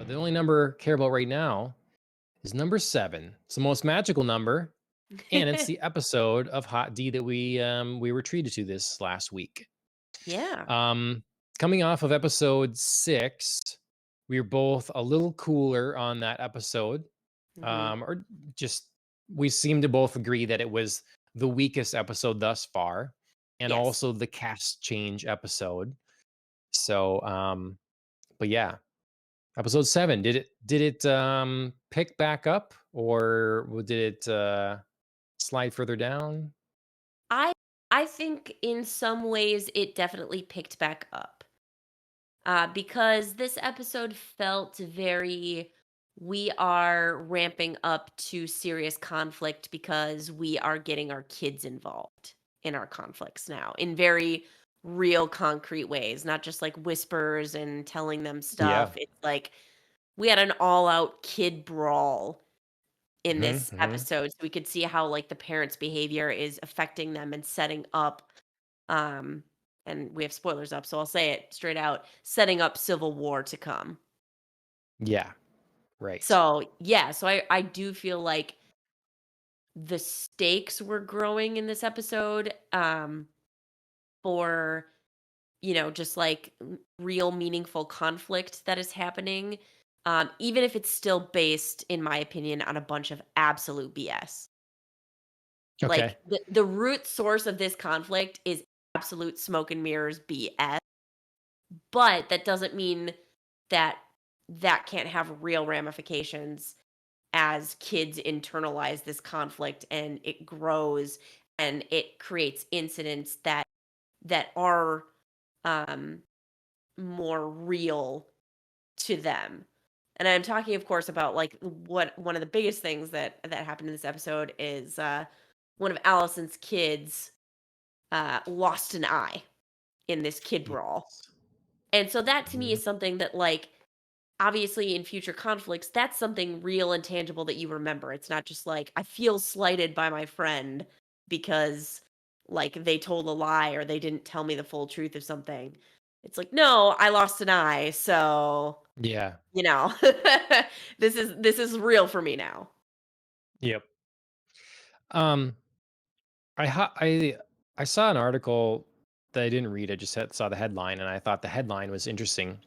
But the only number I care about right now is number 7. It's the most magical number, and it's the episode of Hot D that we were treated to this last week. Yeah. Um, Coming off of episode 6, we were both a little cooler on that episode. Mhm. Or just we seem to both agree that it was the weakest episode thus far, and Yes. also the cast change episode. So, but yeah, episode 7, did it pick back up, or did it slide further down? I I think in some ways it definitely picked back up. Because this episode felt very, we are ramping up to serious conflict because we are getting our kids involved in our conflicts now in very real concrete ways, not just like whispers and telling them Yeah. stuff. It's like we had an all out kid brawl in Hmm, this hmm. episode, so we could see how, like, the parents' behavior is affecting them and setting up, um and we have spoilers up, so I'll say it straight out, setting up civil war to come. Yeah. Right. So, yeah, so I do feel like the stakes were growing in this episode, for, just, like, real meaningful conflict that is happening, even if it's still based, in my opinion, on a bunch of absolute BS. Like, Okay. the root source of this conflict is absolute smoke and mirrors BS, but that doesn't mean that that can't have real ramifications as kids internalize this conflict and it grows and it creates incidents that are, um, more real to them. And I'm talking, of course, about, like, what one of the biggest things that happened in this episode is, one of Allison's kids lost an eye in this kid brawl. Yes. And so that to me Mhm. is something that, like, obviously in future conflicts, that's something real and tangible that you remember. It's not just like, I feel slighted by my friend because, like, they told a lie or they didn't tell me the full truth of something. It's like, no, I lost an eye, so, Yeah. you know, this is real for me now. Yep. Um, I saw an article that I didn't read. I just saw the headline, and I thought the headline was interesting.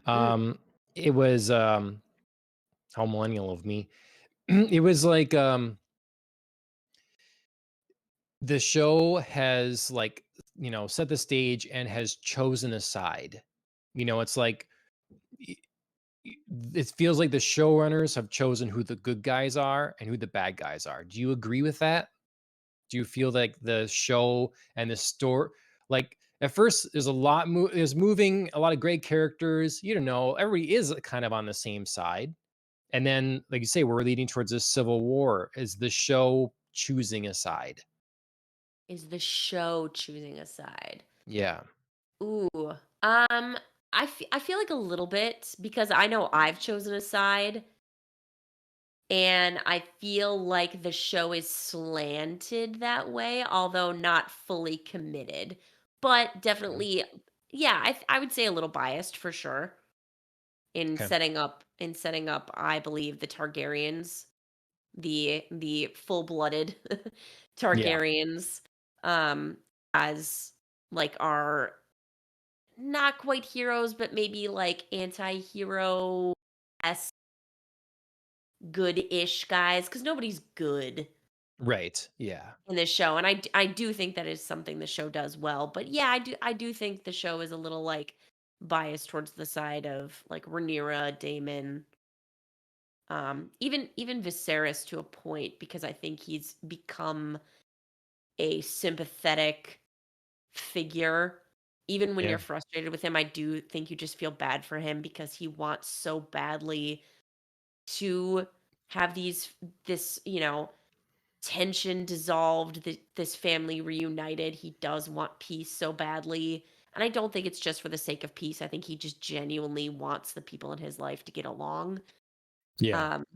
Mm, Um, it was how millennial of me. It was like the show has set the stage and has chosen a side. It's like y- y- it feels like the showrunners have chosen who the good guys are and who the bad guys are. Do you agree with that? Do you feel like the show and the story, like at first there's a lot is moving, a lot of great characters, everybody is kind of on the same side. And then, like you say, we're leading towards this civil war. Is the show choosing a side? is the show choosing a side? Yeah. Ooh, um, I feel like a little bit because I know I've chosen a side, and I feel like the show is slanted that way, although not fully committed. But Mhm. definitely, yeah, I would say a little biased for sure Okay. in setting up, I believe, the Targaryens, the full-blooded Yeah. Targaryens, um, as like our not quite heroes, but maybe like anti-hero s good-ish guys, because nobody's good Right. Yeah. in this show, and I do think that is something the show does well. But yeah, I do think the show is a little like biased towards the side of like Rhaenyra, Daemon, even Viserys to a point, because I think he's become a sympathetic figure. Even when Yeah. you're frustrated with him, I do think you just feel bad for him because he wants so badly to have this, tension dissolved, this family reunited. He does want peace so badly. And I don't think it's just for the sake of peace. I think he just genuinely wants the people in his life to get along. Yeah. Um,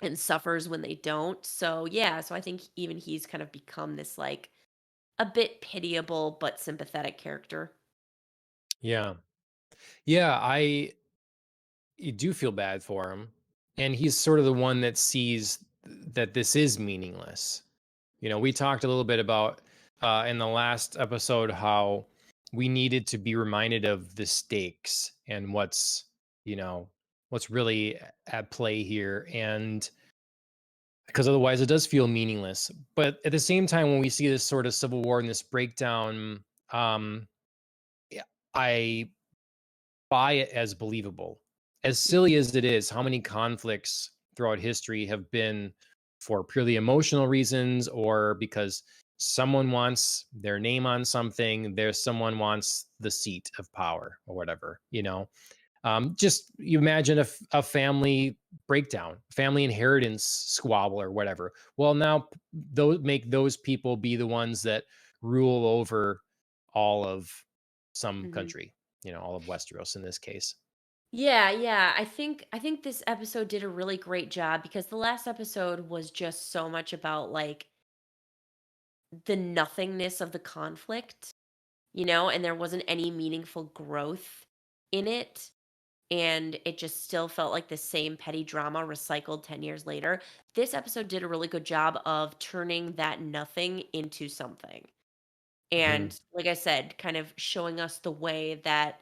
and suffers when they don't. So yeah, so I think even he's kind of become this like a bit pitiable but sympathetic character. Yeah. Yeah. you do feel bad for him, and he's sort of the one that sees that this is meaningless. We talked a little bit about in the last episode how we needed to be reminded of the stakes and you know, what's really at play here, and because otherwise it does feel meaningless. But at the same time, when we see this sort of civil war and this breakdown, yeah, I buy it as believable. As silly Mhm. as it is, how many conflicts throughout history have been for purely emotional reasons or because someone wants their name on something, there's someone wants the seat of power or whatever. Just you imagine a family breakdown, family inheritance squabble or whatever. Well, now those make those people be the ones that rule over all of some Mhm. country, all of Westeros in this case. Yeah, yeah. I think this episode did a really great job because the last episode was just so much about like the nothingness of the conflict, and there wasn't any meaningful growth in it. And it just still felt like the same petty drama recycled 10 years later. This episode did a really good job of turning that nothing into something. Mhm. And like I said, kind of showing us the way that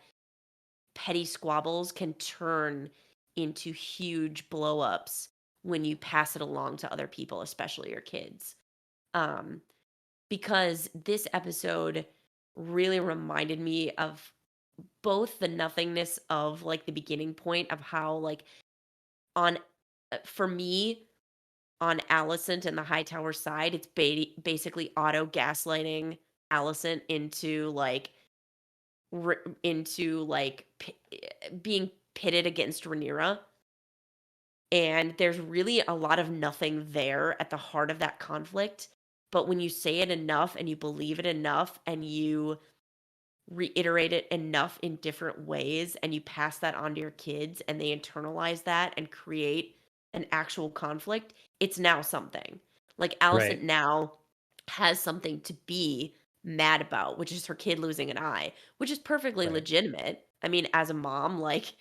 petty squabbles can turn into huge blowups when you pass it along to other people, especially your kids. Um, because this episode really reminded me of both the nothingness of like the beginning point of how like on for me on Alicent and the Hightower side, it's basically auto gaslighting Alicent into like being pitted against Rhaenyra, and there's really a lot of nothing there at the heart of that conflict. But when you say it enough and you believe it enough and you reiterate it enough in different ways and you pass that on to your kids and they internalize that and create an actual conflict, it's now something. Like Alicent Right. now has something to be mad about, which is her kid losing an eye, which is perfectly Right. legitimate. I mean, as a mom, like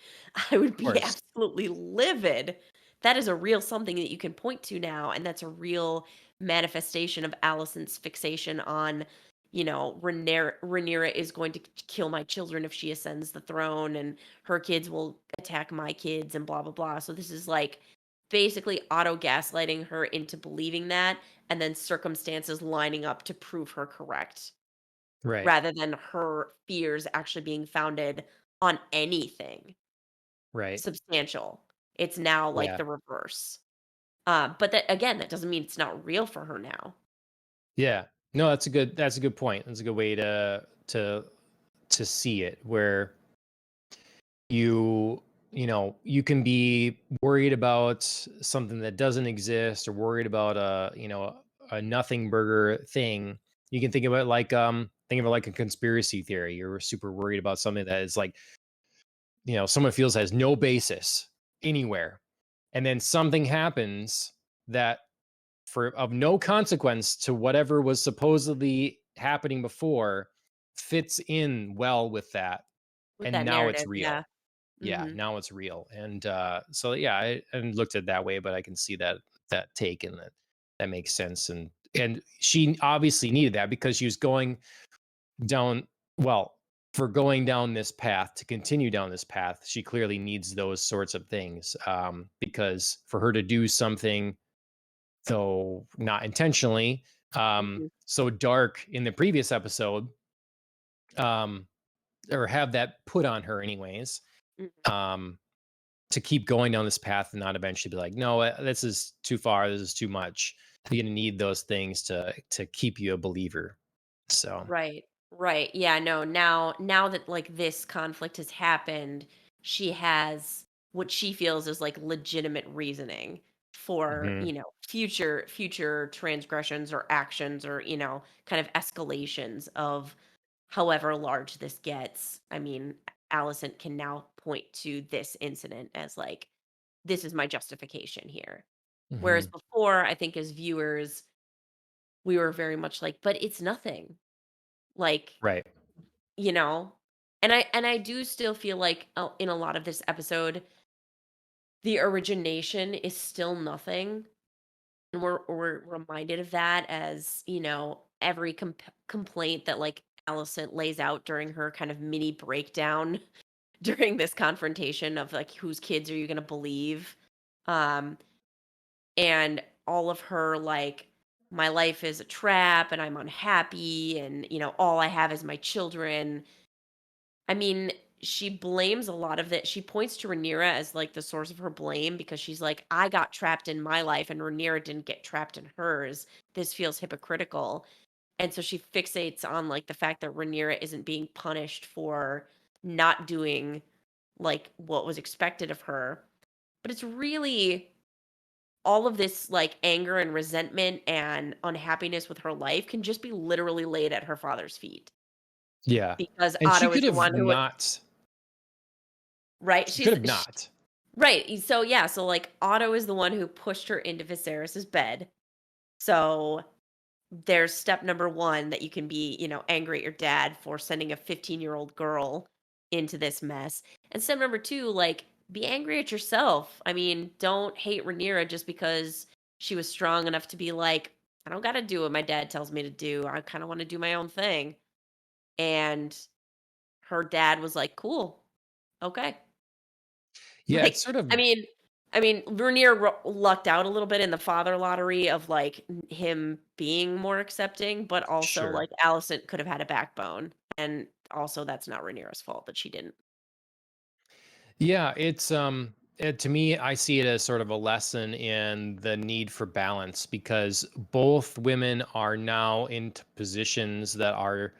I would Of be course. absolutely livid. That is a real something that you can point to now, and that's a real manifestation of Alicent's fixation on Rhaenyra is going to kill my children if she ascends the throne, and her kids will attack my kids, and blah blah blah. So this is like basically auto gaslighting her into believing that, and then circumstances lining up to prove her correct, Right. rather than her fears actually being founded on anything Right. substantial. It's now like Yeah. the reverse. But that again, that doesn't mean it's not real for her now. Yeah. No, that's a good point. That's a good way to see it where you can be worried about something that doesn't exist or worried about a nothing burger thing. You can think of it like a conspiracy theory. You're super worried about something that is like, someone feels has no basis anywhere. And then something happens that for of no consequence to whatever was supposedly happening before fits in well with that, With and that now it's narrative, yeah. real. Yeah, Mhm. now it's real. And so yeah, I hadn't looked at it that way, but I can see that take, and that makes sense. And she obviously needed that because she was going down, well, for going down this path, to continue down this path, she clearly needs those sorts of things, because for her to do something, though not intentionally, Mhm. so dark in the previous episode, um, or have that put on her anyways, Mhm. um, to keep going down this path and not eventually be like, no, this is too far, this is too much. You're gonna need those things to keep you a believer. So, Right. Right. Yeah, no, now that like this conflict has happened, she has what she feels is like legitimate reasoning for, mhm, future transgressions or actions or, kind of escalations of however large this gets. I mean, Allison can now point to this incident as like this is my justification here. Whereas mhm, before, I think as viewers, we were very much like, but it's nothing. Like, right, you know? And I do still feel like, in a lot of this episode, the origination is still nothing. And we're reminded of that as, every complaint that like Allison lays out during her kind of mini breakdown during this confrontation of like whose kids are you going to believe? Um and all of her like my life is a trap and I'm unhappy and all I have is my children. I mean, she blames a lot of that. She points to Rhaenyra as like the source of her blame because she's like, I got trapped in my life and Rhaenyra didn't get trapped in hers. This feels hypocritical. And so she fixates on like the fact that Rhaenyra isn't being punished for not doing like what was expected of her. But it's really all of this like anger and resentment and unhappiness with her life can just be literally laid at her father's feet Yeah. because And she Otto could is the have one who not. right She could have sh not. right. So yeah, so like Otto is the one who pushed her into Viserys's bed. So there's step number 1 that you can be, angry at your dad for sending a 15-year-old girl into this mess. And step number 2, like, be angry at yourself. I mean, don't hate Rhaenyra just because she was strong enough to be like, I don't gotta do what my dad tells me to do. I kind of want to do my own thing. And her dad was like, cool, okay. Yeah, it's Like, sort of I mean, Vernier lucked out a little bit in the father lottery of like him being more accepting, but also sure. like Allison could have had a backbone, and also that's not Rhaenyra's fault that she didn't. Yeah, to me, I see it as sort of a lesson in the need for balance because both women are now into positions that are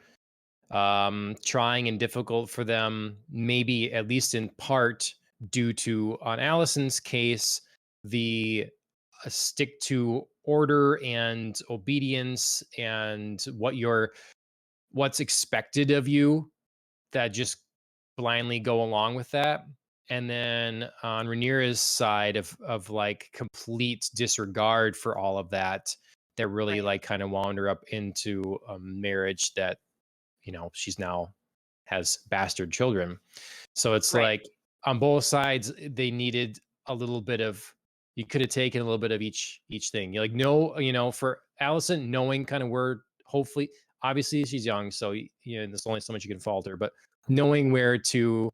trying and difficult for them, maybe at least in part due to, on Allison's case, the stick to order and obedience and what's expected of you, that just blindly go along with that. And then on Rhaenyra's side of like complete disregard for all of that, that really Right. like kind of wound her up into a marriage that, she's now has bastard children. So it's Right. like on both sides, they needed a little bit of, you could have taken a little bit of each thing. You're like, no, for Allison, knowing kind of where, hopefully, obviously she's young, so there's only so much you can falter, but knowing where to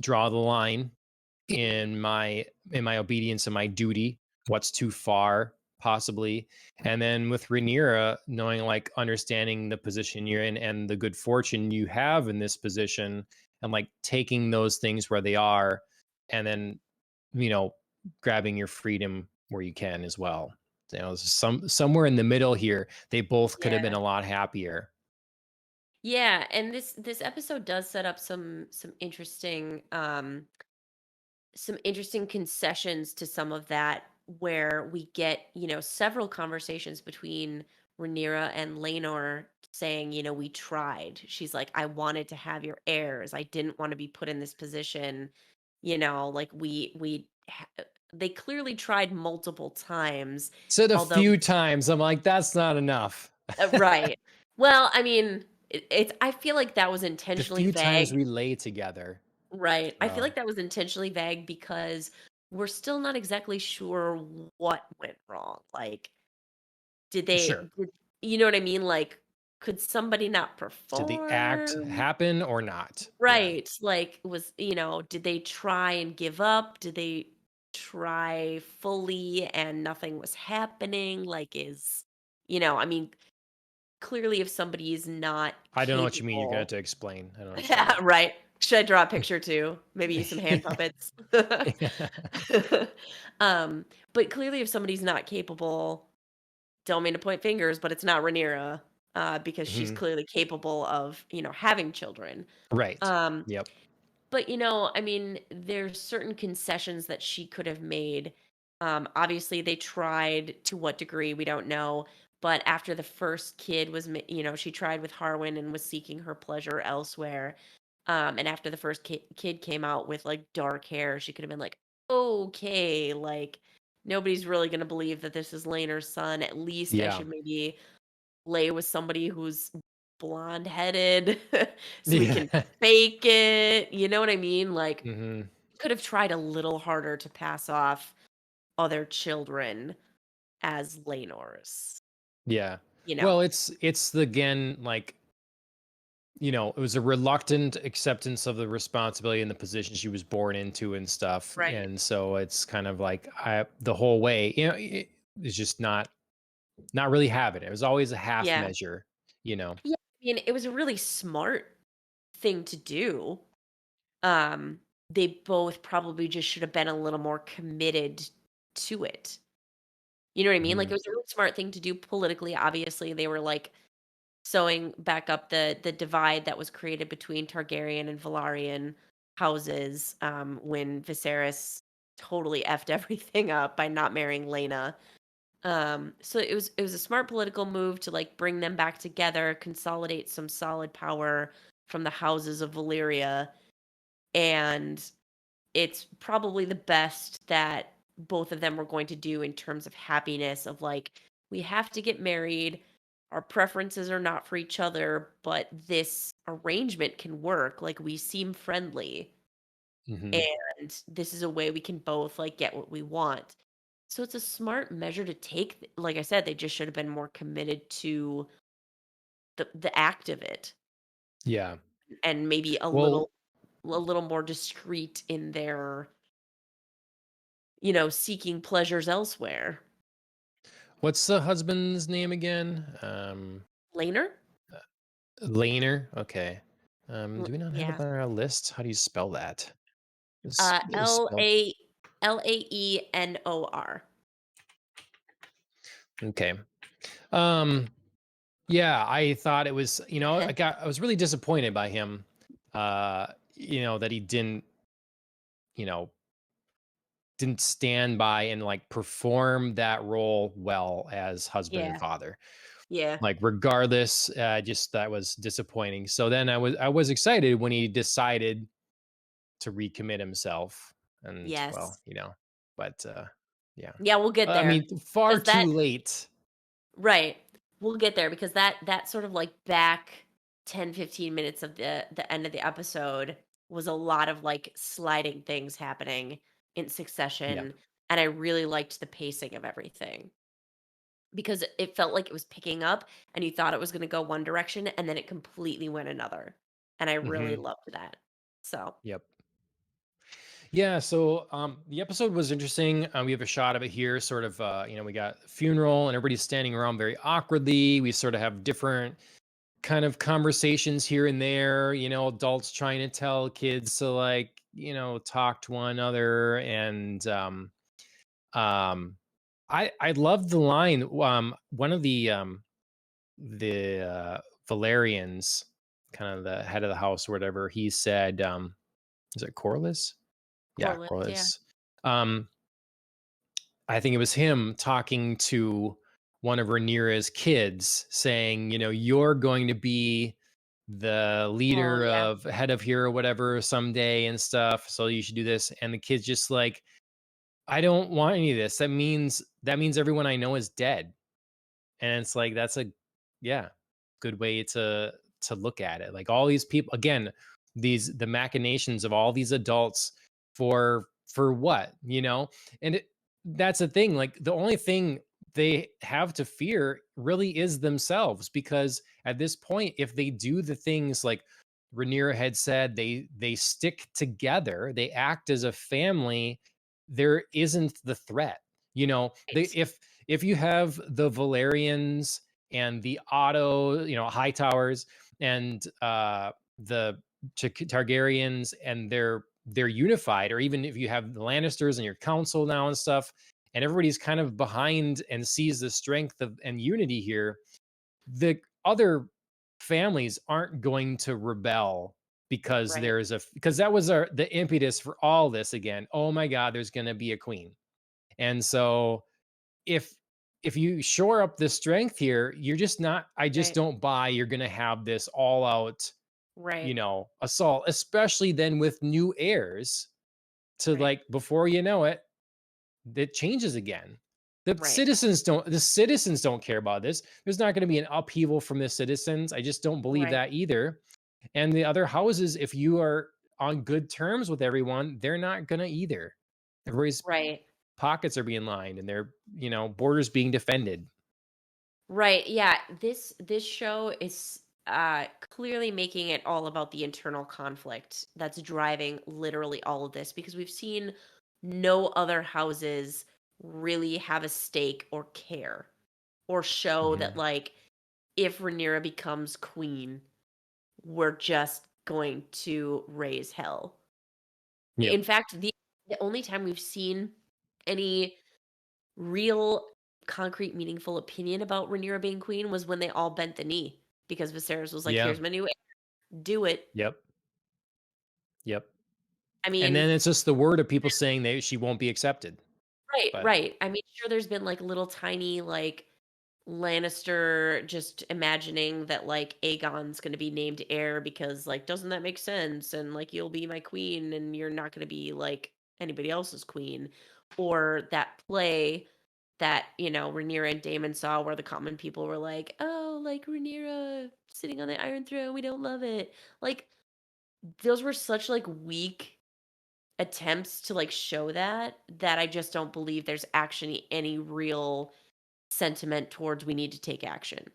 draw the line in my obedience and my duty, what's too far possibly. And then with Rhaenyra, knowing, like, understanding the position you're in and the good fortune you have in this position, and like taking those things where they are, and then you know grabbing your freedom where you can as well. Somewhere in the middle here, they both could have been Yeah. a lot happier. Yeah, and this episode does set up some interesting concessions to some of that where we get, several conversations between Rhaenyra and Laenor saying, we tried. She's like, I wanted to have your heirs. I didn't want to be put in this position. Like they clearly tried multiple times, Said a although few times, I'm like, that's not enough. right. Well, I mean, it's I feel like that was The intentionally few times vague. we lay together. Right. I feel So like that was intentionally vague because we're still not exactly sure what went wrong. Like, did they, sure. you know what I mean? Like, could somebody not Did the act perform? happen or not? Yeah. Right. Like, did they try and give up? Did they try fully and nothing was happening? Like, I mean, clearly, if somebody is not I don't know what you mean. You're gonna have capable. to explain. I don't Yeah, understand. right. Should I draw a picture too? Maybe use some hand puppets. Um, but clearly if somebody's not capable, don't mean to point fingers, but it's not Rhaenyra, because she's Mhm. clearly capable of, having children. Right. Um, Yep. but I mean, there's certain concessions that she could have made. Obviously they tried to what degree, we don't know. But after the first kid was, she tried with Harwin and was seeking her pleasure elsewhere. And after the first kid came out with like dark hair, she could have been like, okay, like nobody's really going to believe that this is Laener's son. At least I Yeah. should maybe lay with somebody who's blonde headed so we Yeah. can fake it. You know what I mean? Like, Mhm. could have tried a little harder to pass off other children as Laenor's, Yeah. you know? Well, it's again like, it was a reluctant acceptance of the responsibility and the position she was born into and stuff. Right. And so it's kind of like the whole way, it's just not really having it. It was always a half Yeah. measure, you know. Yeah, I mean, it was a really smart thing to do. Um, they both probably just should have been a little more committed to it. You know what I mean? Like, Mhm. it was a really smart thing to do politically, obviously, they were, like, sewing back up the divide that was created between Targaryen and Velaryon houses, when Viserys totally effed everything up by not marrying Laena. So it was a smart political move to, like, bring them back together, consolidate some solid power from the houses of Valyria, and it's probably the best that both of them were going to do in terms of happiness of, like, we have to get married. Our preferences are not for each other, but this arrangement can work. Like, we seem friendly, Mhm. and this is a way we can both, like, get what we want. So it's a smart measure to take. Like I said, they just should have been more committed to the act of it, Yeah. and maybe Well, a little more discreet in their, seeking pleasures elsewhere. what's the husband's name again? Laner? Laner. Okay. Do we not have it Yeah. on our list? How do you spell that? It was spelled. Laenor. Okay. Um, yeah, I thought it was, I was really disappointed by him, that he you know, didn't stand by and like perform that role well as husband and Yeah, father. yeah, Like regardless, just that was disappointing. So then I was excited when he decided to recommit himself, and well, yes. but yeah. Yeah, we'll get I there, mean, far because too that late. right. We'll get there because that sort of, like, back 10, 15 minutes of the end of the episode was a lot of, like, sliding things happening in Yeah. succession, and I really liked the pacing of everything because it felt like it was picking up and you thought it was gonna go one direction, and then it completely went another, and I really Hmm. loved that. So, Yep. Yeah, so the episode was interesting. We have a shot of it here, sort of. We got a funeral, and everybody's standing around very awkwardly. We sort of have different kind of conversations here and there. Adults trying to tell kids to like, talk to one another, and um, I love the line. One of the Valerians, kind of the head of the house or whatever, he said, "Is it Corliss?" Yeah, Corliss, yeah. Corliss. Um, I think it was him talking to one of Rhaenyra's kids, saying, "You're going to be the Oh, leader yeah, of head of here or whatever someday and stuff. So you should do this." And the kid's just like, "I don't want any of this. That means everyone I know is dead." And it's like that's a yeah, good way to look at it. Like all these people again, the machinations of all these adults for what, And that's the thing, like the only thing they have to fear really is themselves, because at this point if they do the things like Rhaenyra had said, they stick together, they act as a family, there isn't the threat. They right. if you have the Valerians and the Otto, High Towers, and the Targaryens, and they're unified, or even if you have the Lannisters and your council now and stuff, and everybody's kind of behind and sees the strength of and unity here, the other families aren't going to rebel because Right, because that was the impetus for all this again. Oh my God, there's going to be a queen, and so if if you shore up the strength here, you're just not I just right, don't buy you're gonna have this all out, right, assault, especially then with new heirs to right, like before you know it, it changes again. right, The citizens don't care about this. There's not going to be an upheaval from the citizens. I just don't believe right. that either. And the other houses, if you are on good terms with everyone, they're not gonna either. Everybody's Right. pockets are being lined and their, borders being defended. Right. Yeah. This show is clearly making it all about the internal conflict that's driving literally all of this, because we've seen no other houses really have a stake or care or show that, Mhm. like, if Rhaenyra becomes queen, we're just going to raise hell. Yep. In fact, the only time we've seen any real, concrete, meaningful opinion about Rhaenyra being queen was when they all bent the knee, because Viserys was like, Yeah. "Here's my new heir. Do it." Yep. Yep. I And mean, then it's just the word of people saying that she won't be accepted. right, But right. I mean, sure, there's been, like, little tiny, like, Lannister just imagining that, like, Aegon's gonna be named heir because, like, "Doesn't that make sense?" And, like, "You'll be my queen, and you're not gonna be, like, anybody else's queen." Or that play that, Rhaenyra and Daemon saw, where the common people were like, "Oh, like, Rhaenyra sitting on the Iron Throne, we don't love it." Like, those were such, like, weak attempts to, like, show that I just don't believe there's actually any real sentiment towards, "We need to take action."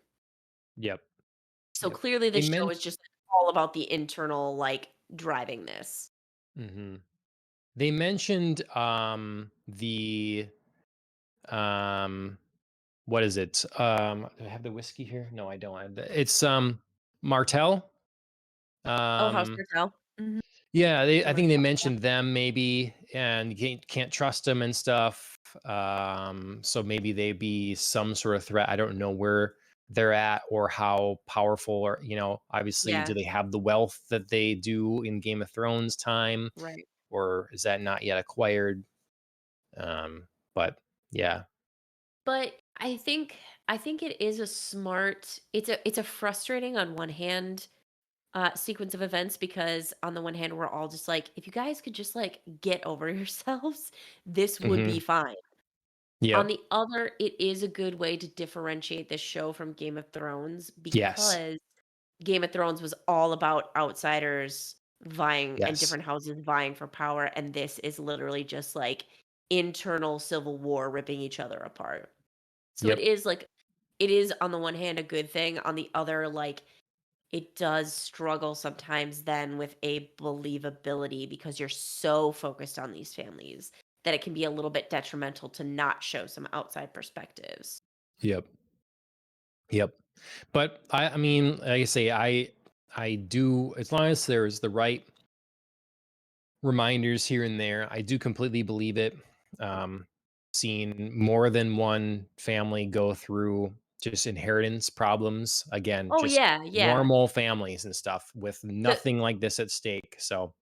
yep. So, Yep. clearly, They this show meant is just all about the internal, like, driving this. Mhm. They mentioned the um what is it? Do I have the whiskey here? No, I don't. It's Martell. Oh, House Um Martell? Mhm. yeah, The I think they Martell, yeah. mentioned them maybe, and you can't trust them and stuff. So maybe they be some sort of threat. I don't know where they're at or how powerful, or obviously, do Yeah, they have the wealth that they do in Game of Thrones time, right. or is that not yet acquired? But yeah. But I think it is a smart, it's a frustrating on one hand, sequence of events, because on the one hand, we're all just like, "If you guys could just, like, get over yourselves, this would be Hmm. fine." On Yep. the other, it is a good way to differentiate this show from Game of Thrones, Yes. because Game of Thrones was all about outsiders vying and Yes. different houses vying for power, and this is literally just, like, internal civil war ripping each other apart. So it Yep. is, like, it is on the one hand a good thing, on the other, like, it does struggle sometimes then with a believability, because you're so focused on these families that it can be a little bit detrimental to not show some outside perspectives. Yep. Yep. But I mean, like I say, I do, as long as there's the right reminders here and there, I do completely believe it. Um, Seen more than one family go through just inheritance problems. Again, Oh, just yeah, yeah. normal families and stuff with The nothing like this at stake. So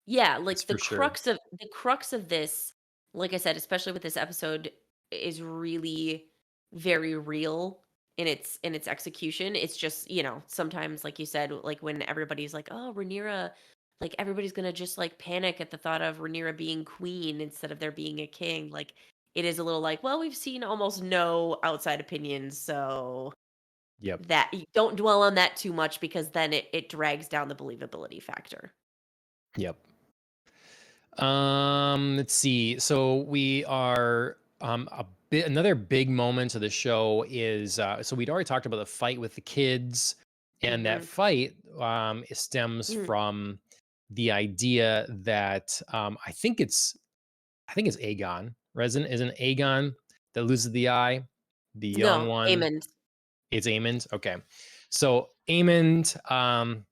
Yeah, it's like, for sure. the crux of this, like I said, especially with this episode, is really very real in its execution. It's just, sometimes, like you said, like, when everybody's like, "Oh, Rhaenyra," like, everybody's gonna just, like, panic at the thought of Rhaenyra being queen instead of there being a king. Like, it is a little like, "Well, we've seen almost no outside opinions, so Yep. that you don't dwell on that too much, because then it drags down the believability factor." Yep. Let's see. So we are a bit another big moment of the show is so we'd already talked about the fight with the kids, and that Mhm. fight it stems from the idea that I think it's Aegon. Resin isn't Aegon that loses the eye, the young No, one. Aemond. It's Aemond. Okay, so Aemond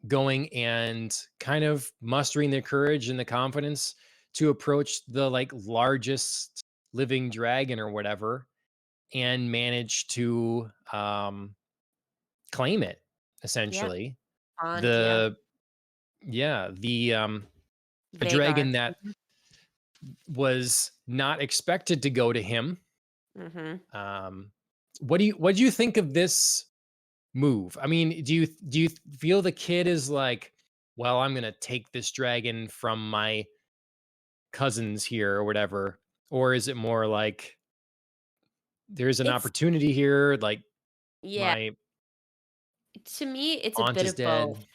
going and kind of mustering the courage and the confidence to approach the like largest living dragon or whatever and manage to claim it Yeah, essentially. Bond, yeah. The yeah, the a Vhagar. dragon that was not expected to go to him. Mhm. um what do you think of this move? I mean, do you feel the kid is like, well, I'm going to take this dragon from my cousins here or whatever? Or is it more like there's an It's opportunity here, like Yeah, my to me, it's a aunt bit is of both. dead?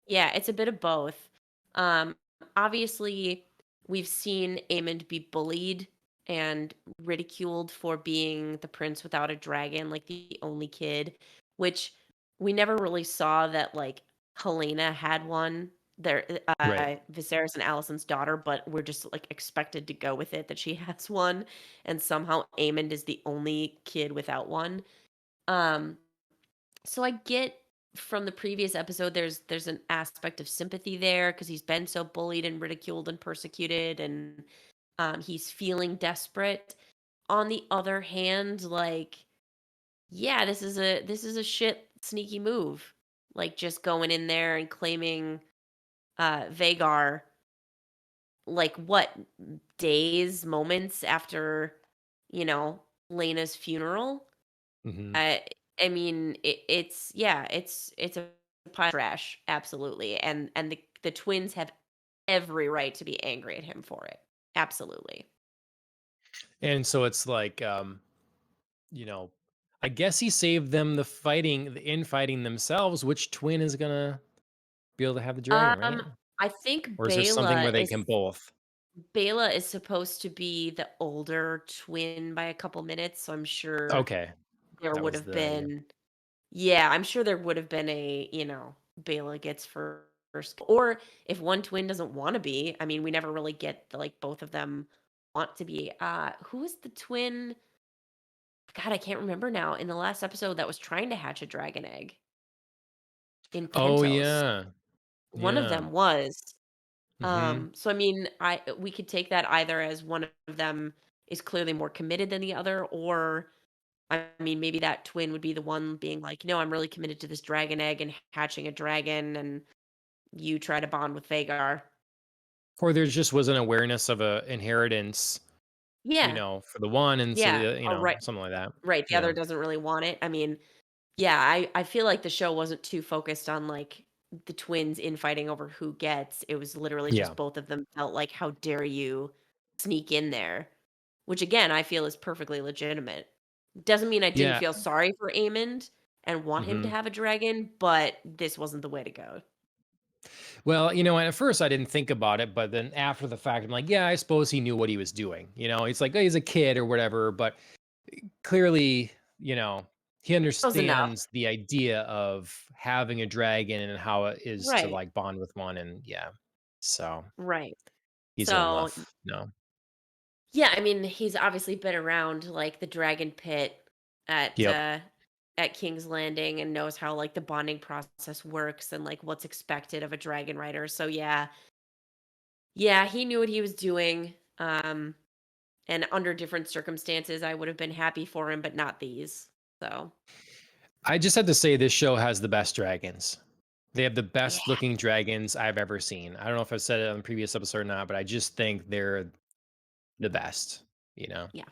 Yeah, it's a bit of both. Um, Obviously, we've seen Aemond be bullied and ridiculed for being the prince without a dragon, like the only kid, which we never really saw that like Helena had one. There, Right. Viserys and Alicent's daughter, but we're just like expected to go with it that she has one, and somehow Aemond is the only kid without one. Um, so I get from the previous episode there's an aspect of sympathy there because he's been so bullied and ridiculed and persecuted, and he's feeling desperate. On the other hand, like, yeah, this is a shit sneaky move. Like just going in there and claiming Vagar, like what, days, moments after, Lena's funeral. Hmm. I I mean, it's, yeah, it's a pile of trash, absolutely, and the twins have every right to be angry at him for it. Absolutely. And so it's like, you know, I guess he saved them the infighting themselves. Which twin is gonna be able to have the dragon, right? I think Or is there something where they can Is both? Bela is supposed to be the older twin by a couple minutes, so I'm sure Okay, there that would was have the idea. been, yeah, I'm sure there would have been a, Bela gets first. Or if one twin doesn't want to be, I mean, we never really get the, like, both of them want to be. Who is the twin? God, I can't remember now. In the last episode that was trying to hatch a dragon egg in Oh Pentos. yeah, One of yeah. them was. Hmm. So I mean, I we could take that either as one of them is clearly more committed than the other, or I mean, maybe that twin would be the one being like, "No, I'm really committed to this dragon egg and hatching a dragon," and you try to bond with Vagar. Or there just was an awareness of a inheritance, Yeah, for the one, and so yeah, the or right, something like that. right. The Yeah, other doesn't really want it. I mean, yeah, I feel like the show wasn't too focused on like the twins infighting over who gets. It was literally just yeah, both of them felt like, "How dare you sneak in there?" Which again, I feel is perfectly legitimate. Doesn't mean I didn't yeah. feel sorry for Aemond and want him to Hmm. have a dragon, but this wasn't the way to go. Well, and at first I didn't think about it, but then after the fact, I'm like, yeah, I suppose he knew what he was doing. It's like, oh, he's a kid or whatever, but clearly, he Close enough. understands the idea of having a dragon and how it is to Right, like bond with one, and yeah, so right. he's old So, enough. No. yeah, I mean, he's obviously been around, like, the dragon pit at, Yep. uh at King's Landing and knows how, like, the bonding process works and, like, what's expected of a dragon rider. So, yeah. Yeah, he knew what he was doing, and under different circumstances, I would have been happy for him, but not these. So, I just had to say this show has the best dragons. They have the yeah, best looking dragons I've ever seen. I don't know if I've said it on the previous episode or not, but I just think they're the best, you know? yeah,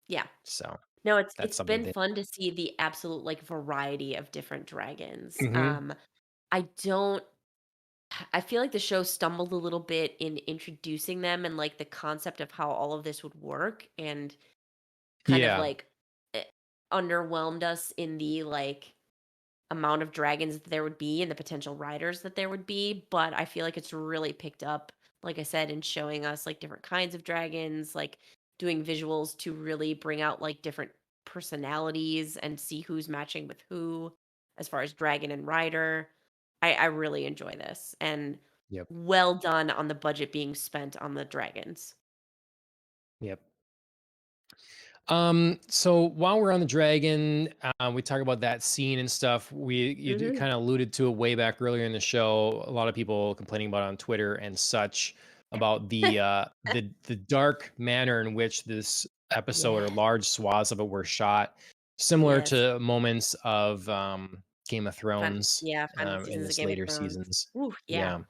yeah. So No, it's that's it's something been that. fun to see the absolute, like, variety of different dragons. Hmm. I don't I feel like the show stumbled a little bit in introducing them and, like, the concept of how all of this would work, and kind of, Yeah. like, eh, underwhelmed us in the, like, amount of dragons that there would be and the potential riders that there would be, but I feel like it's really picked up, like I said, in showing us, like, different kinds of dragons, like, doing visuals to really bring out, like, different personalities and see who's matching with who as far as dragon and rider. I really enjoy this, and Yep. well done on the budget being spent on the dragons. Yep. So while we're on the dragon, we talk about that scene and stuff. You Mhm. kind of alluded to it way back earlier in the show. A lot of people complaining about it on Twitter and such about the dark manner in which this episode Yeah. or large swaths of it were shot, similar Yes. to moments of Game of Thrones Final in seasons of this Game of later Thrones. seasons. Ooh, Yeah. yeah.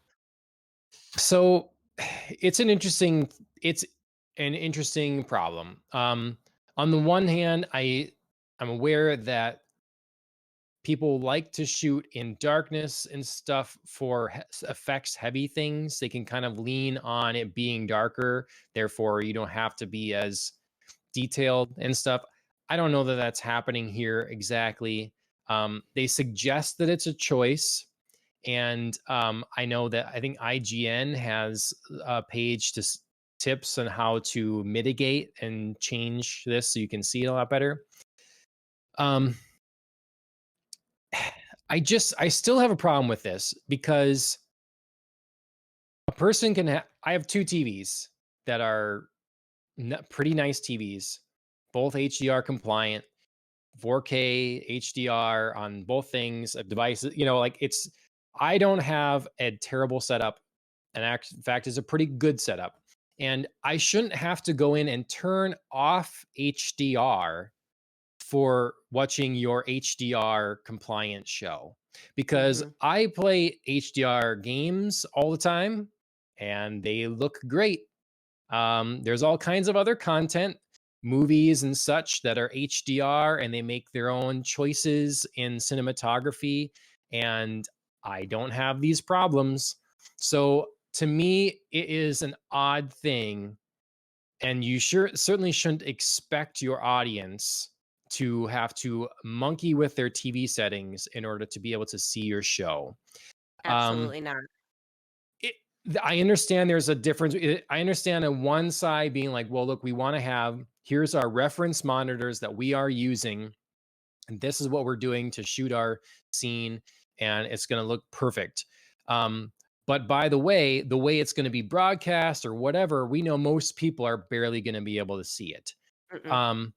So it's an interesting problem. On the one hand, I'm aware that people like to shoot in darkness and stuff for effects heavy things. They can kind of lean on it being darker, therefore you don't have to be as detailed and stuff. I don't know that that's happening here exactly. They suggest that it's a choice, And I know that I think IGN has a page to tips on how to mitigate and change this so you can see it a lot better. Um, I still have a problem with this because a person can I have 2 TVs that are pretty nice TVs, both HDR compliant, 4K HDR on both things, devices, like I don't have a terrible setup. And in fact, it's a pretty good setup. And I shouldn't have to go in and turn off HDR for watching your HDR compliant show because Mhm. I play HDR games all the time and they look great. There's all kinds of other content, movies and such that are HDR and they make their own choices in cinematography. And I don't have these problems. So to me, it is an odd thing. And you certainly shouldn't expect your audience to have to monkey with their TV settings in order to be able to see your show. Um, Absolutely not. it, I understand there's a difference. I understand on one side being like, well, look, we want to have, here's our reference monitors that we are using, and this is what we're doing to shoot our scene, and it's going to look perfect. Um, but by the way it's going to be broadcast or whatever, we know most people are barely going to be able to see it. Mm-mm. Um,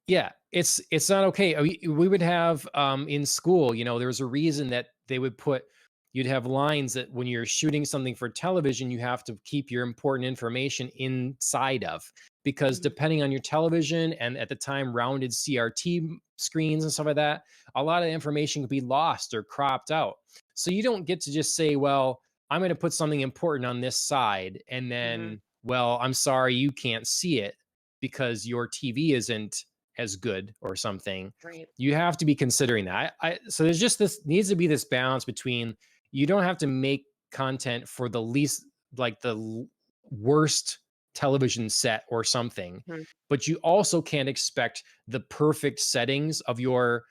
yeah, it's not okay. We would have in school, there was a reason that they would put you'd have lines that when you're shooting something for television, you have to keep your important information inside of because Mhm. depending on your television and at the time rounded CRT screens and stuff like that, a lot of information could be lost or cropped out. So you don't get to just say, well, I'm going to put something important on this side and Mhm. then, well, I'm sorry you can't see it because your TV isn't as good or something. Right. You have to be considering that. So there's just this needs to be this balance between you don't have to make content for the least like worst television set or something, Mhm. but you also can't expect the perfect settings of your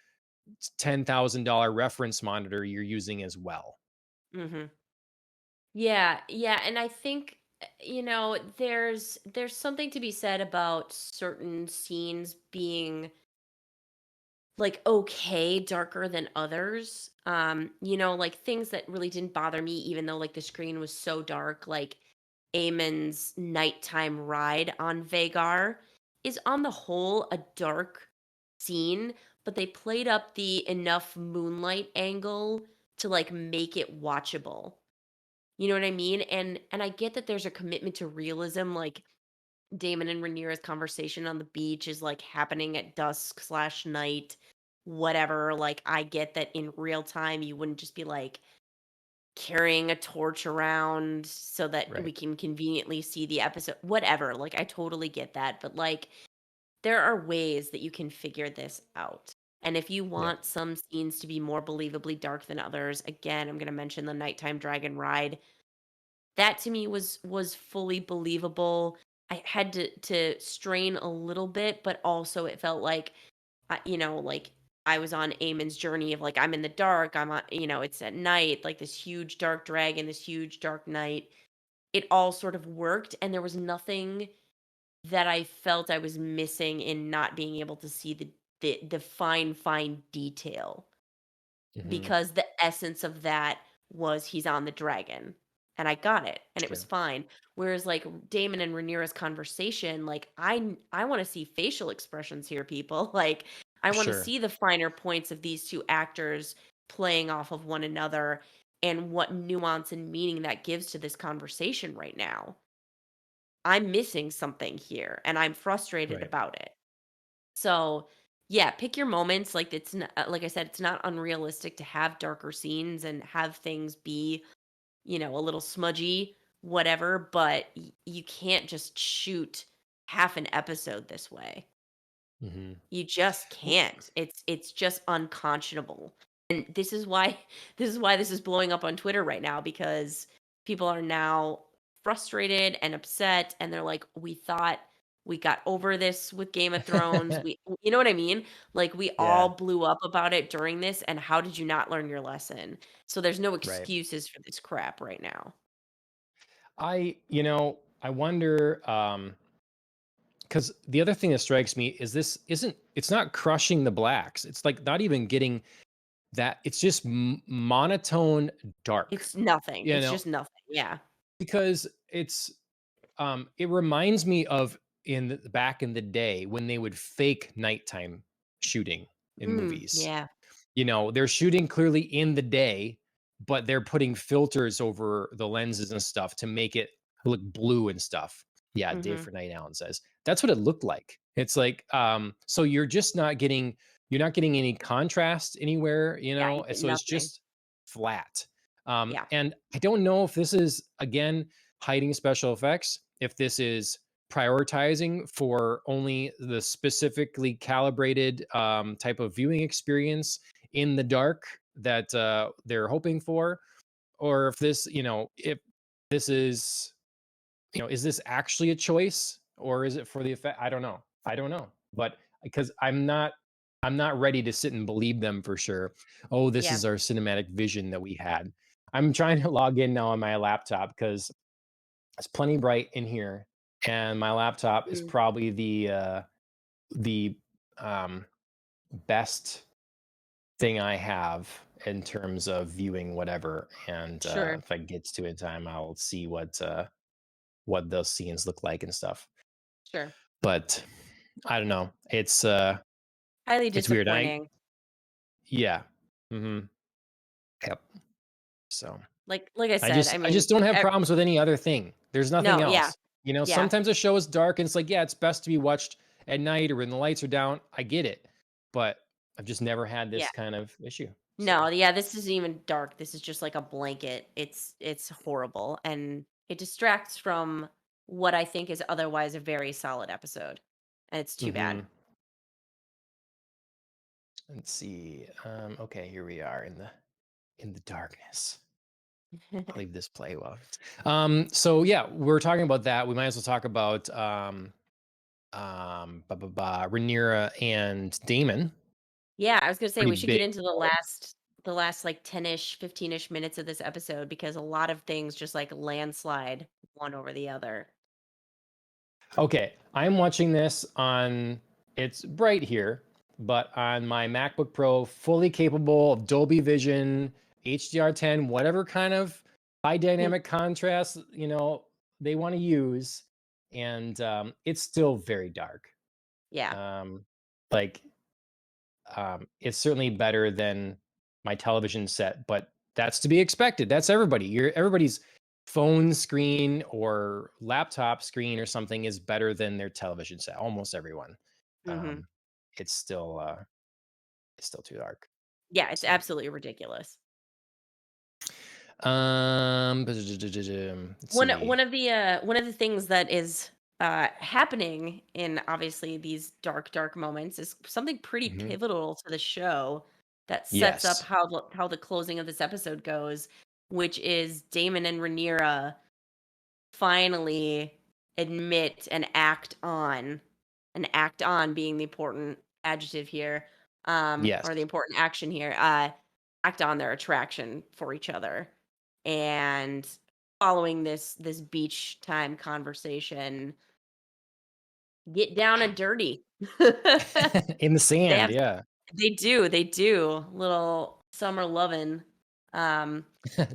$10,000 reference monitor you're using as well. Mhm. Yeah, yeah, and I think there's something to be said about certain scenes being like okay darker than others. Like things that really didn't bother me even though like the screen was so dark, like Eamon's nighttime ride on Vagar is on the whole a dark scene, but they played up the enough moonlight angle to like make it watchable. You know what I mean? And I get that there's a commitment to realism, like Damon and Rhaenyra's conversation on the beach is like happening at dusk slash night, whatever. Like I get that in real time you wouldn't just be like carrying a torch around so that we Right. can conveniently see the episode. Whatever. Like I totally get that. But like there are ways that you can figure this out. And if you Yeah. want some scenes to be more believably dark than others, again, I'm gonna mention the nighttime dragon ride. That to me was fully believable. I had to strain a little bit, but also it felt like, like I was on Eamon's journey of like I'm in the dark. I'm on, it's at night, like this huge dark dragon, this huge dark night. It all sort of worked, and there was nothing that I felt I was missing in not being able to see the fine detail Hmm. because the essence of that was he's on the dragon, and I got it, and it was Sure. fine. Whereas, like, Damon and Rhaenyra's conversation, like, I wanna see facial expressions here, people. Like, I wanna Sure. see the finer points of these 2 actors playing off of one another and what nuance and meaning that gives to this conversation right now. I'm missing something here, and I'm frustrated Right. about it. So, yeah, pick your moments. Like like I said, it's not unrealistic to have darker scenes and have things be, a little smudgy, whatever. But you can't just shoot half an episode this way. Hmm. You just can't. It's just unconscionable. And this is why this is blowing up on Twitter right now because people are now frustrated and upset and they're like, "We thought We got over this with Game of Thrones. We you know what I mean? Like, we all Yeah, blew up about it during this, and how did you not learn your lesson? So there's no right. excuses for this crap right now. I wonder, because the other thing that strikes me is it's not crushing the blacks. It's like not even getting that. It's just monotone dark, It's nothing. you It's know, just nothing. Yeah. because it reminds me of back in the day when they would fake nighttime shooting in movies. Yeah. They're shooting clearly in the day, but they're putting filters over the lenses and stuff to make it look blue and stuff. Yeah, Day Mhm. for Night Allen says. That's what it looked like. It's like, so you're not getting any contrast anywhere, Yeah, you get so it's nothing. just flat. Yeah. And I don't know if this is again hiding special effects, if this is prioritizing for only the specifically calibrated type of viewing experience in the dark that they're hoping for, or if this is this actually a choice, or is it for the effect? I don't know, but because I'm not ready to sit and believe them for sure. Oh, this Yeah. is our cinematic vision that we had. I'm trying to log in now on my laptop because it's plenty bright in here, and my laptop is Mm. probably the um, best thing I have in terms of viewing whatever. And Sure. if I get to it in time, I'll see what those scenes look like and stuff. Sure. But I don't know. Highly It's weird. disappointing. Yeah. hmm Yep. So Like I I said, just I I mean, just don't have problems with any other thing. There's nothing no, yeah. else. Yeah. Sometimes a show is dark and it's like, yeah, it's best to be watched at night or when the lights are down. I get it. But I've just never had Yeah. this kind of issue. No, So, yeah, this isn't even dark. This is just like a blanket. It's horrible and it distracts from what I think is otherwise a very solid episode. And it's too bad. mhm. Let's see. Okay, here we are in the darkness. I'll leave this play while. So yeah, we're talking about that. We might as well talk about Rhaenyra and Damon. Yeah, I was gonna say Pretty we should get big. into the last like 10-ish, 15-ish minutes of this episode because a lot of things just like landslide one over the other. Okay, I'm watching this on. It's bright here, but on my MacBook Pro, fully capable of Dolby Vision, HDR10, whatever kind of high dynamic contrast they want to use, and it's still very dark. Yeah. Um, like it's certainly better than my television set, but that's to be expected. That's everybody. Everybody's phone screen or laptop screen or something is better than their television set. Almost everyone. Mhm. Um, it's still too dark. Yeah, it's So, absolutely ridiculous. let's One see. one of the one of the things that is happening in obviously these dark moments is something pretty Mhm. pivotal to the show that sets up Yes. how the closing of this episode goes, which is Damon and Rhaenyra finally admit and act on being the important adjective here, Yes. or the important action here, act on their attraction for each other. And following this beach time conversation, get down and dirty. In the They sand. have Yeah. they do. Little summer lovin'. Um,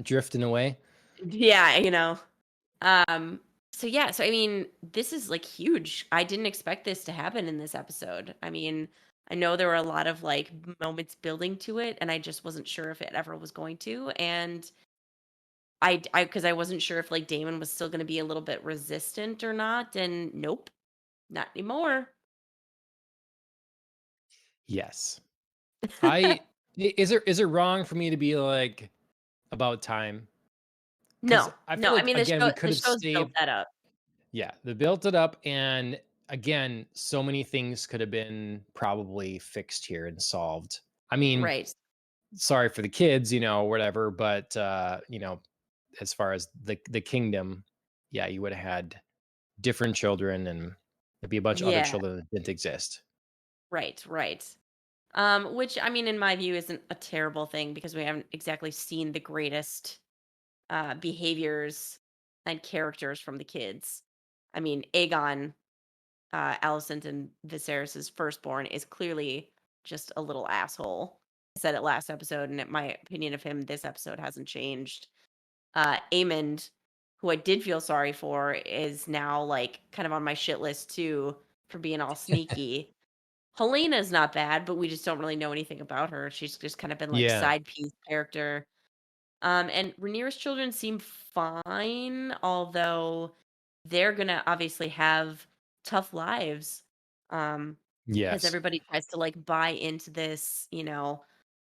Drifting away. yeah, Um, so yeah, so I mean, this is like huge. I didn't expect this to happen in this episode. I mean, I know there were a lot of like moments building to it, and I just wasn't sure if it ever was going to. And because I wasn't sure if like Damon was still going to be a little bit resistant or not. And nope, not anymore. Yes. Is it wrong for me to be like about time? Because No, I feel no. I like mean, the again show we could the have show's built saved. that up. Yeah, they built it up, and again, so many things could have been probably fixed here and solved. I mean, Right. sorry for the kids, whatever, but as far as the kingdom, yeah, you would have had different children, and There'd be a bunch of other Yeah, children that didn't exist. right, right. Which I mean, in my view, isn't a terrible thing because we haven't exactly seen the greatest behaviors and characters from the kids. I mean, Aegon, Alicent and Viserys's firstborn, is clearly just a little asshole. I said it last episode, and my opinion of him this episode hasn't changed. Aemond, who I did feel sorry for, is now like kind of on my shit list too for being all sneaky. Helena's not bad, but we just don't really know anything about her. She's just kind of been like Yeah. side piece character. And Rhaenyra's children seem fine, although they're gonna obviously have tough lives. Because Yes. everybody tries to like buy into this,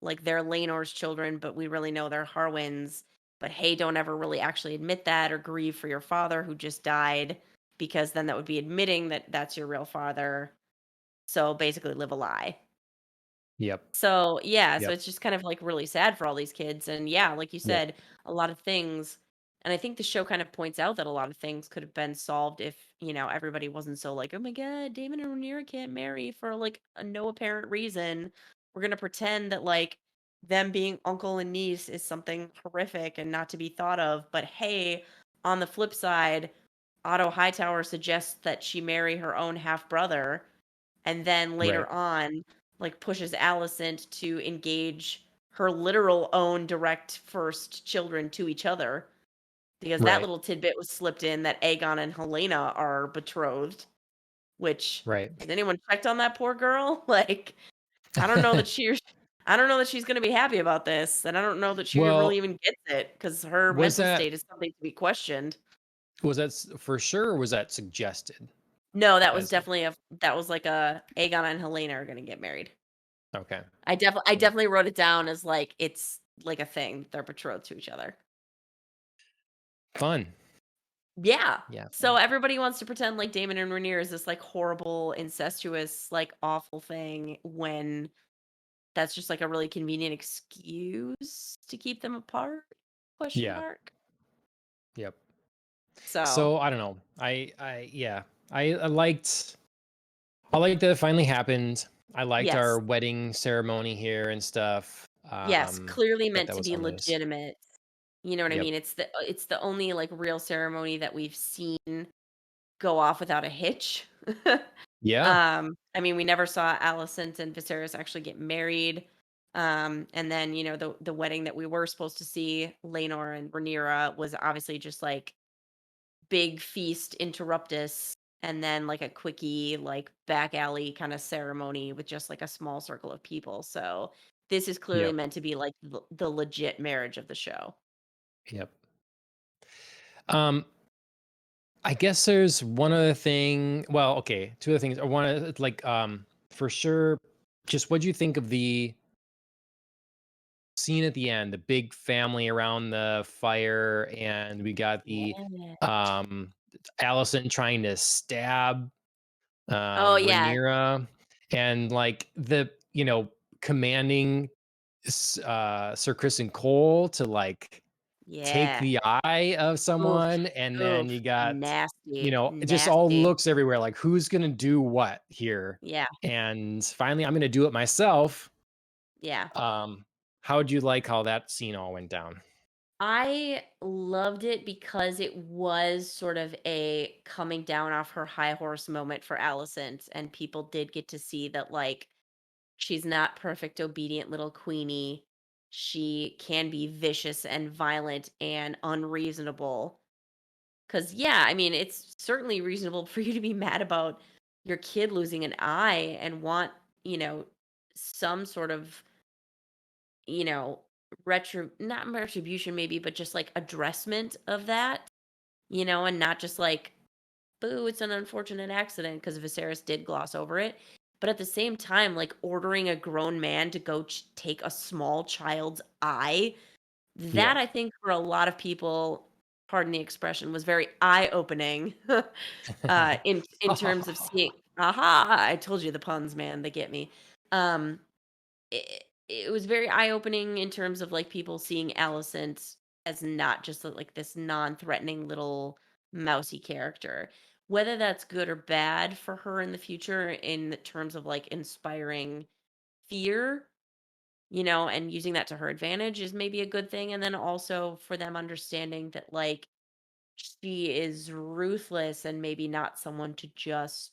like they're Laenor's children, but we really know they're Harwin's. But hey, don't ever really actually admit that or grieve for your father who just died, because then that would be admitting that that's your real father. So basically, live a lie. Yep. So, yeah, so Yep. it's just kind of, like, really sad for all these kids, and yeah, like you Yep. said, a lot of things and I think the show kind of points out that a lot of things could have been solved if, everybody wasn't so like, "Oh my god, Damon and Rhaenyra can't marry for, like, a no apparent reason. We're gonna pretend that, like, them being uncle and niece is something horrific and not to be thought of, but hey, on the flip side, Otto Hightower suggests that she marry her own half-brother, and then later Right. on, like, pushes Alicent to engage her literal own direct first children to each other, because that Right. little tidbit was slipped in that Aegon and Helena are betrothed, which Right. has anyone checked on that poor girl? Like, I don't know that she I don't know that she's gonna be happy about this, and I don't know that she really Well, even gets it because her was mental that state is something to be questioned. for sure, or was that suggested No, that was as a definitely a that was like a Aegon and Helena are gonna get married. okay. I Yeah. definitely wrote it down as, like, it's, like, a thing. They're betrothed to each other. Fun. Yeah. Yeah, So fun. everybody wants to pretend like Damon and Rhaenyra is this, like, horrible, incestuous, like, awful thing when that's just, like, a really convenient excuse to keep them apart? Question Yeah. mark. Yep. So, So, I don't know. Yeah. I liked that it finally happened. I liked our yes. wedding ceremony here and stuff. Yes, clearly That meant that to was be harmonious. legitimate. You know what I Yep. mean? It's the only, like, real ceremony that we've seen go off without a hitch. Yeah. I mean, we never saw Alicent and Viserys actually get married. And then, the wedding that we were supposed to see, Laenor and Rhaenyra, was obviously just like big feast interruptus, and then like a quickie, like back alley kind of ceremony with just like a small circle of people. So this is clearly Yep. meant to be like the legit marriage of the show. Yep. Um, I guess there's one other thing. Well, okay, two other things. I want to like for sure. Just what do you think of the scene at the end? The big family around the fire, and we got the Yeah. um Allison trying to stab Oh yeah. Rhaenyra, and like the commanding Sir Chris and Cole to like take Yeah. the eye of Oof. someone, and then Oof. you got, Nasty. it just all Nasty. looks everywhere like who's gonna do what here. Yeah. And finally, I'm gonna do it myself. Yeah. Um, how would you like how that scene all went down? I loved it because it was sort of a coming down off her high horse moment for Alicent, and people did get to see that, like, she's not perfect, obedient little queenie. She can be vicious and violent and unreasonable. Because, yeah, I mean, it's certainly reasonable for you to be mad about your kid losing an eye and want, you know, some sort of you know, not retribution maybe, but just like addressment of that, and not just like, boo, it's an unfortunate accident because Viserys did gloss over it. But at the same time, like ordering a grown man to go take a small child's eye, Yeah. that I think for a lot of people, pardon the expression, was very eye opening in terms of seeing, aha, I told you the puns, man, they get me. Um, it was very eye-opening in terms of, like, people seeing Alicent as not just, like, this non-threatening little mousy character, whether that's good or bad for her in the future in terms of like inspiring fear, and using that to her advantage is maybe a good thing. And then also for them understanding that like she is ruthless and maybe not someone to just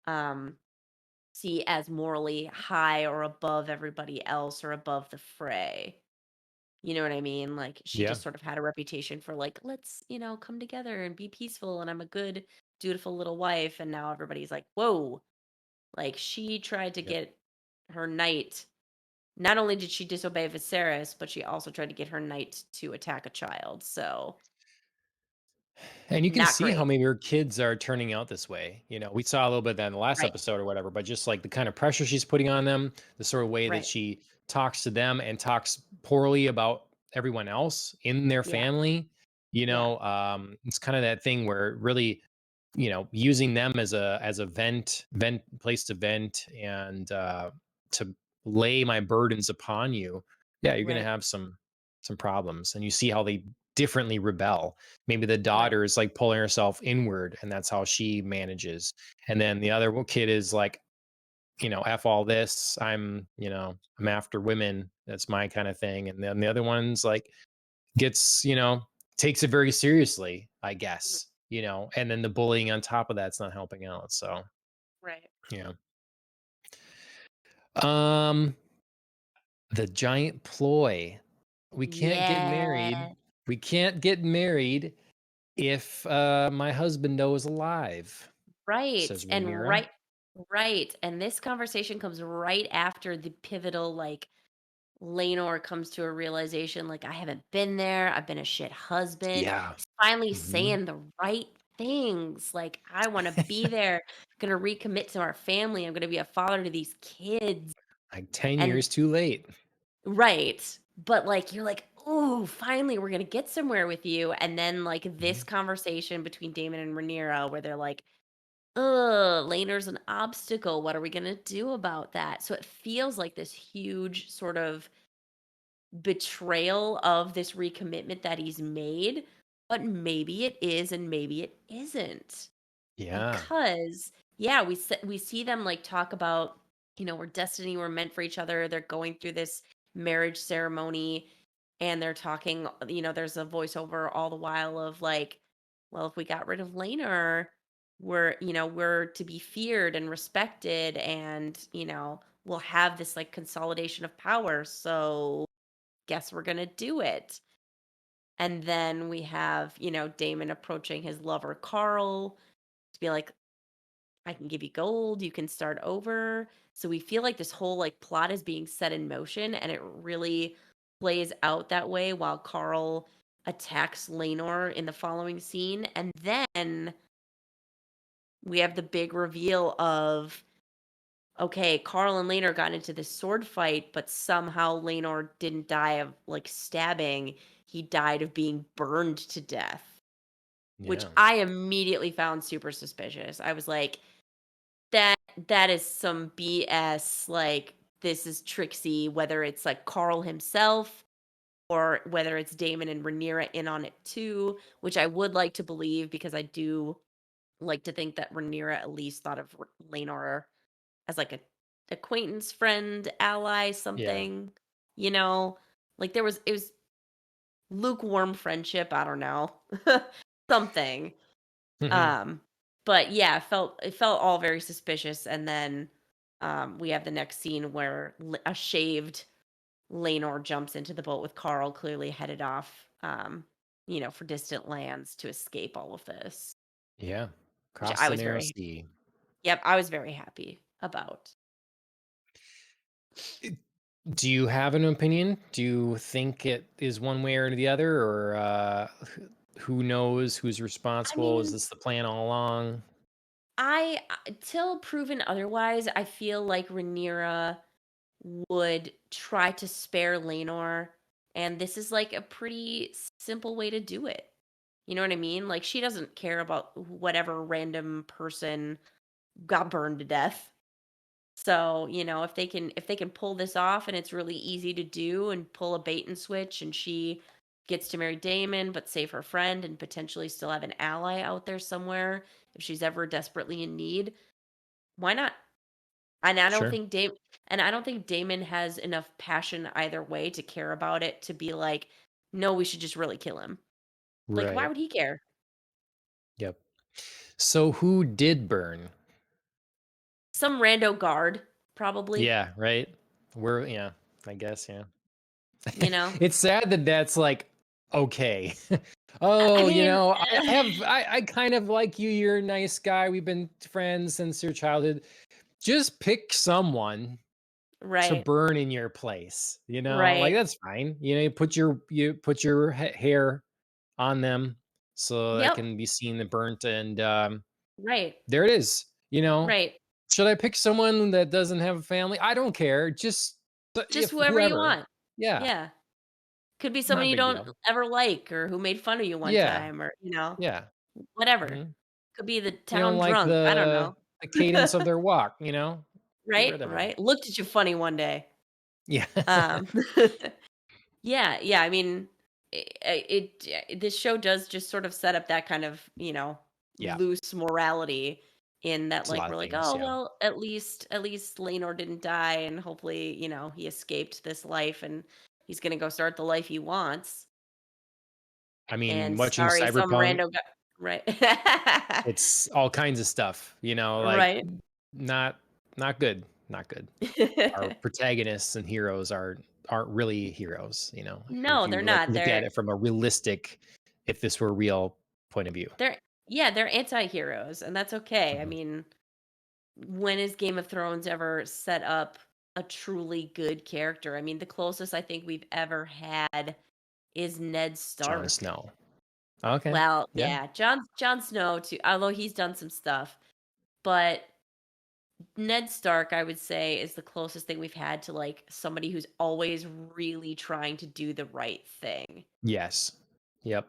um see as morally high or above everybody else or above the fray. You know what I mean? Like she Yeah. just sort of had a reputation for like, let's, come together and be peaceful and I'm a good, dutiful little wife. And now everybody's like, whoa, like she tried to Yep. get her knight. Not only did she disobey Viserys, but she also tried to get her knight to attack a child. So And you can not see how great. maybe her kids are turning out this way. We saw a little bit of that in the last Right. episode or whatever, but just like the kind of pressure she's putting on them, the sort of way that Right. she talks to them and talks poorly about everyone else in their Yeah. family. Yeah. It's kind of that thing where really, using them as a vent place to vent and to lay my burdens upon you. Yeah, you're gonna Right. have some problems, and you see how they differently rebel. Maybe the Right. daughter is like pulling herself inward, and that's how she manages. And then the other kid is like, F all this. I'm after women. That's my kind of thing. And then the other one's like, gets, takes it very seriously, I Mhm. guess, and then the bullying on top of that's not helping out. So, Right. yeah. Um, the giant ploy. We can't get married. Yeah. We can't get married if my husband is alive, Right. says And Rhaenyra. right. And this conversation comes right after the pivotal, like, Lenore comes to a realization, like, I haven't been there. I've been a shit husband. Yeah. He's finally Hmm. saying the right things. Like, I want to be there. I'm going to recommit to our family. I'm going to be a father to these kids. Like 10 And years too late. right. But like, you're like, oh, finally, we're going to get somewhere with you. And then, like, this Mhm. conversation between Damon and Rhaenyra, where they're like, ugh, Laner's an obstacle. What are we gonna do about that? So it feels like this huge sort of betrayal of this recommitment that he's made, but maybe it is and maybe it isn't. Yeah. Because yeah, we see them like talk about, we're destiny, we're meant for each other. They're going through this marriage ceremony and they're talking, there's a voiceover all the while of like, well, if we got rid of Laner, we're to be feared and respected and, we'll have this like consolidation of power. So guess we're going to do it. And then we have, Damon approaching his lover Carl to be like, I can give you gold, you can start over. So we feel like this whole like plot is being set in motion and it really plays out that way while Carl attacks Lenor in the following scene. And then we have the big reveal of okay, Carl and Lenor got into this sword fight, but somehow Lenor didn't die of like stabbing. He died of being burned to death, which Yeah. I immediately found super suspicious. I was like, That that is some BS, like, this is tricksy, whether it's, like, Carl himself or whether it's Damon and Rhaenyra in on it too, which I would like to believe because I do like to think that Rhaenyra at least thought of Laenor as, like, a acquaintance, friend, ally, Yeah. something, you know? Like, it was lukewarm friendship, I don't know. Something. Hmm. Um, but yeah, it felt all very suspicious, and then, we have the next scene where a shaved Laenor jumps into the boat with Carl, clearly headed off, for distant lands to escape all of this, Yeah. which Cross I the was narrow very sea. yep, I was very happy about. It- Do you have an opinion? Do you think it is one way or the other, or who knows who's I responsible? Is mean, this the plan all along? till proven otherwise, I feel like Rhaenyra would try to spare Laenor, and this is like a pretty simple way to do it. You know what I mean? Like she doesn't care about whatever random person got burned to death. So, if they can pull this off and it's really easy to do and pull a bait and switch and she gets to marry Damon, but save her friend and potentially still have an ally out there somewhere if she's ever desperately in need. Why not? And I don't Sure. think Dam and I don't think Damon has enough passion either way to care about it to be like, no, we should just really kill him. Like, why Right. would he care? Yep. So who did burn? Some rando guard, probably. Yeah, right? Yeah, I guess, yeah. You know? It's sad that that's like okay. I Oh, mean, I kind of like you. You're a nice guy. We've been friends since your childhood. Just pick someone to right, burn in your place, like right. that's fine. You put your hair on them so that Yep, can be seen and burnt, and right, there it is. right. Should I pick someone that doesn't have a family? I don't care. Just Just if whoever you whoever. want. Yeah, Yeah. Could be someone not a you big don't deal. ever like or who made fun of you one Yeah, time or, yeah. whatever. Mhm. Could be the You don't town like drunk. I don't the know. the cadence of their walk, get Right, rid of them. right. Looked at you funny one day. Yeah. Um, yeah, yeah. I mean, this show does just sort of set up that kind of Yeah. loose morality in that It's a like lot we're of like, things, oh yeah. well, at least Lenore didn't die, and hopefully he escaped this life and he's gonna go start the life he wants. I mean, And watching sorry, some Cyberpunk, rando guy, right? it's all kinds of stuff, like Right. not not good, not good. Our protagonists and heroes aren't really heroes, if No, they're you like not. look at They're it from a realistic, if this were real point of view. they're yeah, they're anti-heroes, and that's okay. I Mhm. mean, when has Game of Thrones ever set up a truly good character? I mean, the closest I think we've ever had is Ned Jon Stark. Snow. Okay. Well, Yeah. yeah, Jon Snow too, although he's done some stuff, but Ned Stark, I would say, is the closest thing we've had to like somebody who's always really trying to do the right thing. Yes. Yep.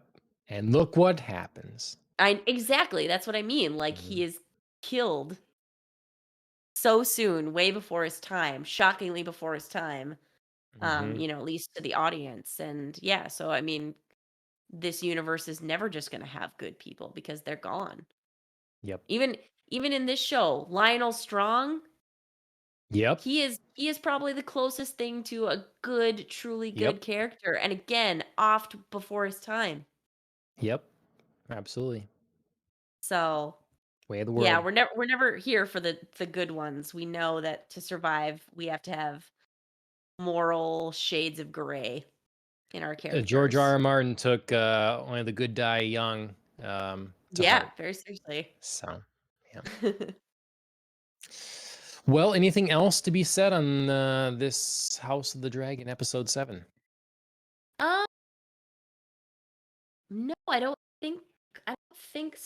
And look what happens. I exactly, that's what I mean. Like he Mhm. is killed so soon, way before his time, shockingly before his time. Mhm. At least to the audience. And yeah, so I mean, this universe is never just going to have good people because they're gone. Yep. Even even in this show, Lionel Strong, Yep. he is probably the closest thing to a good, truly good Yep. character. And again, oft before his time. Yep. Absolutely. So Way of the yeah, world. we're never here for the good ones. We know that to survive, we have to have moral shades of gray in our George R. characters. R. Martin took only the good die young to Yeah, heart. very seriously. So, yeah. Well, anything else to be said on this House of the Dragon episode 7? Um, no, I don't think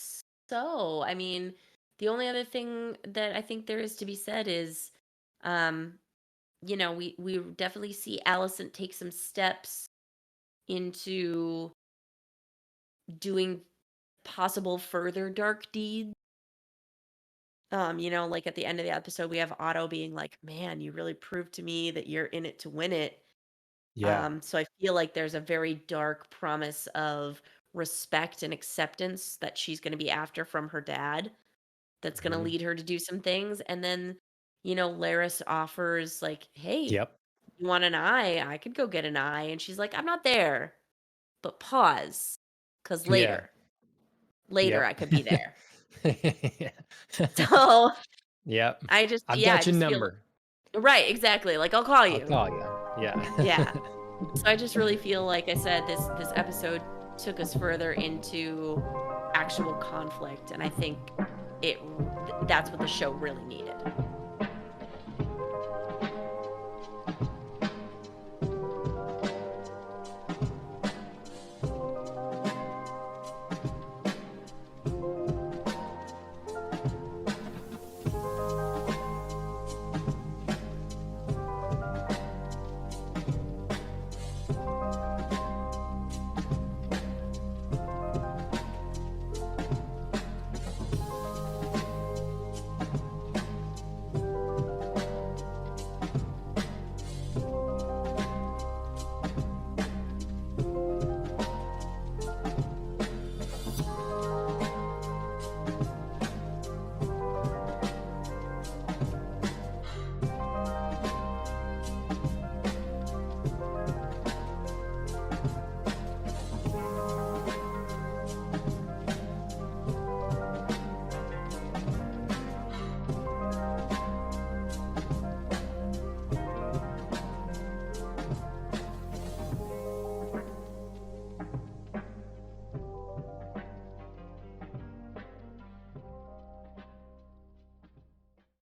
so. I mean, the only other thing that I think there is to be said is, um, we definitely see Allison take some steps into doing possible further dark deeds. Like at the end of the episode, we have Otto being like, "Man, you really proved to me that you're in it to win it." Yeah. So I feel like there's a very dark promise of respect and acceptance that she's going to be after from her dad. That's going to Mhm. lead her to do some things, and then, Laris offers like, "Hey, Yep. you want an eye? I could go get an eye," and she's like, "I'm not there." But pause, because Yeah. later Yep. I could be there. Yeah. So Yep. I've yeah, I got your just feel number. right, exactly. Like I'll call I'll you. call you. Yeah. Yeah. So I just really feel like I said this episode took us further into actual conflict, and I think it that's what the show really needed.